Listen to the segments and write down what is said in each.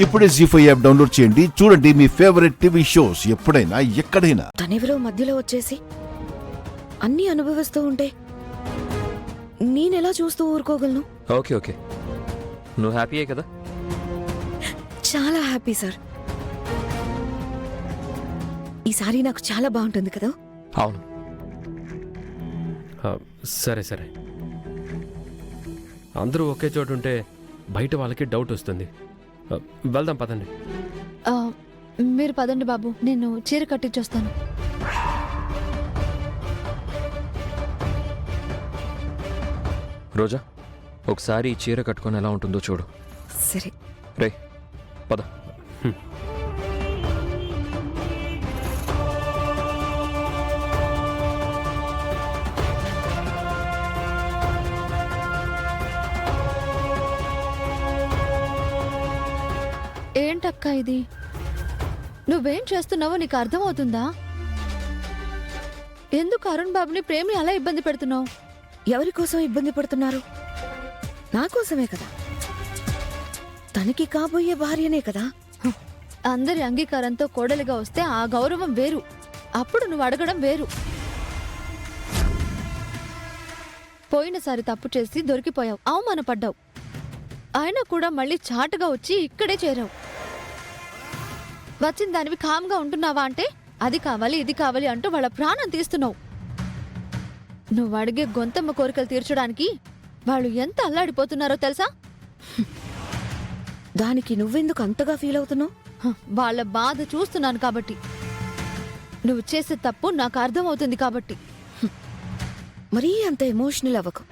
ఇప్పుడే జీ5 app download చేయండి. చూడండి మీ ఫేవరెట్ టీవీ షోస్ ఎప్పుడైనా ఎక్కడైనా. తనెవరో మధ్యలో వచ్చేసి అన్నీ అనుభవిస్తూ ఉంటే నేనెలా చూస్తూ ఊరుకోగలను? ఓకే ఓకే, నువ్వు హ్యాపీయే కదా? చాలా హ్యాపీ సార్. ఈసారి నాకు చాలా బాగుంటుంది కదా? అవును. సరే సరే, అందరూ ఒకే చోటు ఉంటే బయట వాళ్ళకి డౌట్ వస్తుంది. వెళ్దాం పదండి. మీరు పదండి బాబు, నేను చీర కట్టించొస్తాను. రోజా, ఒకసారి ఈ చీర కట్టుకొని ఎలా ఉంటుందో చూడు. సరే. రే పద. ఏంటక్క ఇది? నువ్వేం చేస్తున్నావో నీకు అర్థమవుతుందా? ఎందుకు అరుణ్ బాబుని ప్రేమి అలా ఇబ్బంది పెడుతున్నావు? ఎవరి కోసం ఇబ్బంది పడుతున్నారు? నా కోసమే కదా. తనకి కాబోయే భార్యనే కదా. అందరి అంగీకారంతో కోడలిగా వస్తే ఆ గౌరవం వేరు, అప్పుడు నువ్వు అడగడం వేరు. పోయినసారి తప్పు చేసి దొరికిపోయావు, అవమానపడ్డావు. అయినా కూడా మళ్ళీ చాటుగా వచ్చి ఇక్కడే చేరావు. వచ్చిన దానివి కామ్గా ఉంటున్నావా అంటే అది కావాలి ఇది కావాలి అంటూ వాళ్ళ ప్రాణం తీస్తున్నావు. నువ్వు అడిగే గొంతమ్మ కోరికలు తీర్చడానికి వాళ్ళు ఎంత అల్లాడిపోతున్నారో తెలుసా? దానికి నువ్వెందుకు అంతగా ఫీల్ అవుతున్నావు? వాళ్ళ బాధ చూస్తున్నాను కాబట్టి. నువ్వు చేసే తప్పు నాకు అర్థమవుతుంది కాబట్టి. మరీ అంత ఎమోషనల్ అవ్వకు.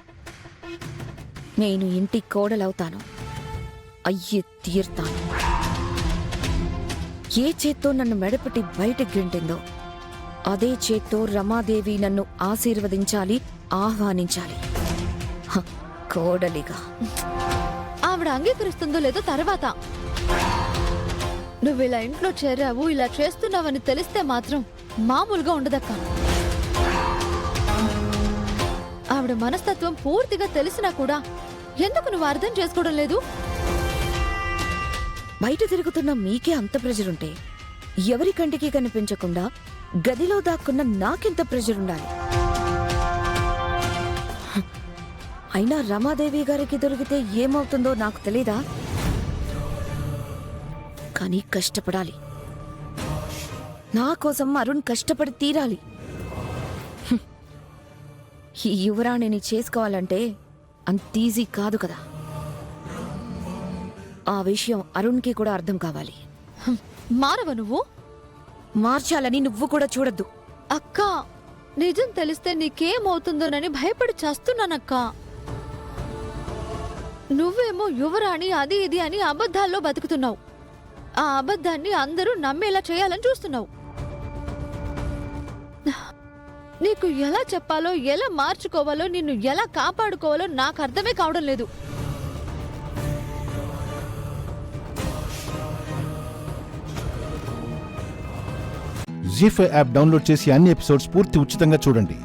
నేను ఇంటి కోడలవుతాను, అయ్యి తీర్తాను. ఏ చేత్తో నన్ను మెడపట్టి బయటకు గెంటిందో అదే చేత్తో రమాదేవి నన్ను ఆశీర్వదించాలి, ఆహ్వానించాలి కోడలిగా. ఆవిడ అంగీకరిస్తుందో లేదో తర్వాత. నువ్వు ఇలా ఇంట్లో చేరావు, ఇలా చేస్తున్నావని తెలిస్తే మాత్రం మామూలుగా ఉండదక్క. ఆవిడ మనస్తత్వం పూర్తిగా తెలిసినా కూడా ఎందుకు నువ్వు అర్థం చేసుకోవడం లేదు? బయట తిరుగుతున్న మీకే అంత ప్రెజర్ ఉంటే ఎవరి కంటికి కనిపించకుండా గదిలో దాక్కున్న నాకెంత ప్రెజర్ ఉండాలి? అయినా రమాదేవి గారికి దొరికితే ఏమవుతుందో నాకు తెలీదా? కానీ కష్టపడాలి. నా కోసం అరుణ్ కష్టపడి తీరాలి. ఈ యువరాణిని చేసుకోవాలంటే అంత ఈజీ కాదు కదా. ఆ విషయం అరుణ్కి కూడా అర్థం కావాలి. మారవ నువ్వు? మార్చాలని నువ్వు కూడా చూడొద్దు. అక్క, నిజం తెలిస్తే నీకేమవుతుందోనని భయపడి చేస్తున్నానక్క. నువ్వేమో యువరాణి అది ఇది అని అబద్ధాల్లో బతుకుతున్నావు. ఆ అబద్ధాన్ని అందరూ నమ్మేలా చేయాలని చూస్తున్నావు. నీకు ఎలా చెప్పాలో, ఎలా మార్చుకోవాలో, నిన్ను ఎలా కాపాడుకోవాలో నాకు అర్థమే కావడం లేదు. జీ5 యాప్ డౌన్లోడ్ చేసి అన్ని ఎపిసోడ్స్ పూర్తి ఉచితంగా చూడండి.